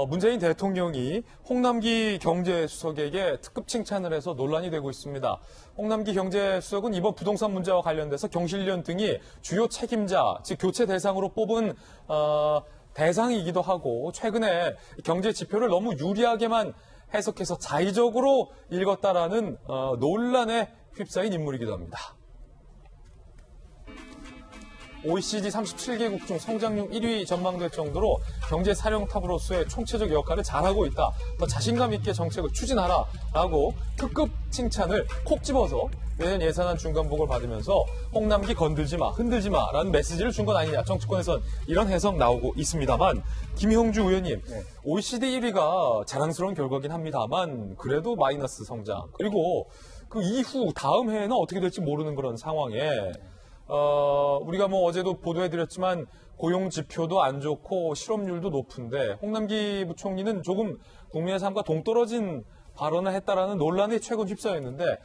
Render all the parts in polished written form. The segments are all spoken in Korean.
문재인 대통령이 홍남기 경제수석에게 특급 칭찬을 해서 논란이 되고 있습니다. 홍남기 경제수석은 이번 부동산 문제와 관련돼서 경실련 등이 주요 책임자, 즉 교체 대상으로 뽑은 대상이기도 하고 최근에 경제 지표를 너무 유리하게만 해석해서 자의적으로 읽었다라는 논란에 휩싸인 인물이기도 합니다. OECD 37개국 중 성장률 1위 전망될 정도로 경제 사령탑으로서의 총체적 역할을 잘하고 있다. 더 자신감 있게 정책을 추진하라라고 특급 칭찬을 콕 집어서 내년 예산안 중간보고를 받으면서 홍남기 건들지 마, 흔들지 마라는 메시지를 준 건 아니냐. 정치권에선 이런 해석 나오고 있습니다만 김형주 의원님, OECD 1위가 자랑스러운 결과긴 합니다만 그래도 마이너스 성장. 그리고 그 이후 다음 해에는 어떻게 될지 모르는 그런 상황에 우리가 어제도 보도해드렸지만 고용 지표도 안 좋고 실업률도 높은데 홍남기 부총리는 조금 국민의 삶과 동떨어진 발언을 했다라는 논란에 최근 휩싸였는데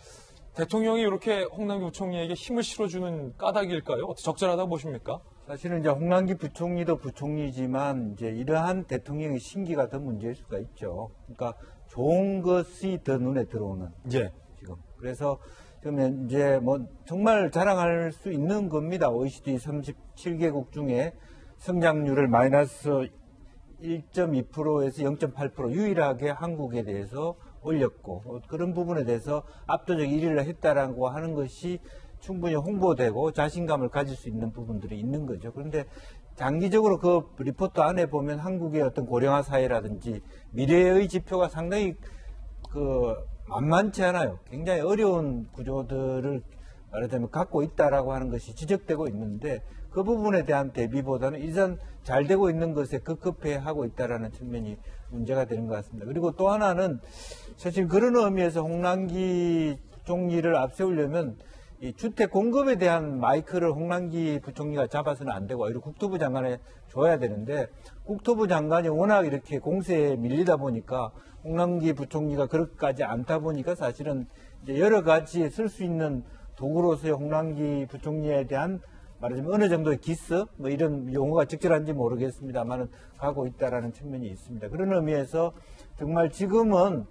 대통령이 이렇게 홍남기 부총리에게 힘을 실어주는 까닭일까요? 어떻게 적절하다고 보십니까? 사실은 이제 홍남기 부총리도 부총리지만 이제 이러한 대통령의 심기가 더 문제일 수가 있죠. 그러니까 좋은 것이 더 눈에 들어오는. 예. 지금. 그래서 그러면 이제 정말 자랑할 수 있는 겁니다. OECD 37개국 중에 성장률을 마이너스 1.2%에서 0.8% 유일하게 한국에 대해서 올렸고 그런 부분에 대해서 압도적 1위를 했다라고 하는 것이 충분히 홍보되고 자신감을 가질 수 있는 부분들이 있는 거죠. 그런데 장기적으로 그 리포트 안에 보면 한국의 어떤 고령화 사회라든지 미래의 지표가 상당히 만만치 않아요. 굉장히 어려운 구조들을 말하자면 갖고 있다라고 하는 것이 지적되고 있는데 그 부분에 대한 대비보다는 일단 잘 되고 있는 것에 급급해 하고 있다라는 측면이 문제가 되는 것 같습니다. 그리고 또 하나는 사실 그런 의미에서 홍남기 부총리를 앞세우려면 이 주택 공급에 대한 마이크를 홍남기 부총리가 잡아서는 안 되고 오히려 국토부 장관에 줘야 되는데 국토부 장관이 워낙 이렇게 공세에 밀리다 보니까 홍남기 부총리가 그렇게까지 않다 보니까 사실은 이제 여러 가지 쓸 수 있는 도구로서의 홍남기 부총리에 대한 말하자면 어느 정도의 기스 이런 용어가 적절한지 모르겠습니다만은 가고 있다라는 측면이 있습니다. 그런 의미에서 정말 지금은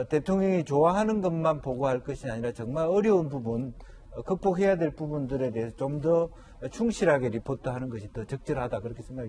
대통령이 좋아하는 것만 보고할 것이 아니라 정말 어려운 부분 극복해야 될 부분들에 대해서 좀 더 충실하게 리포트하는 것이 더 적절하다 그렇게 생각이 듭니다.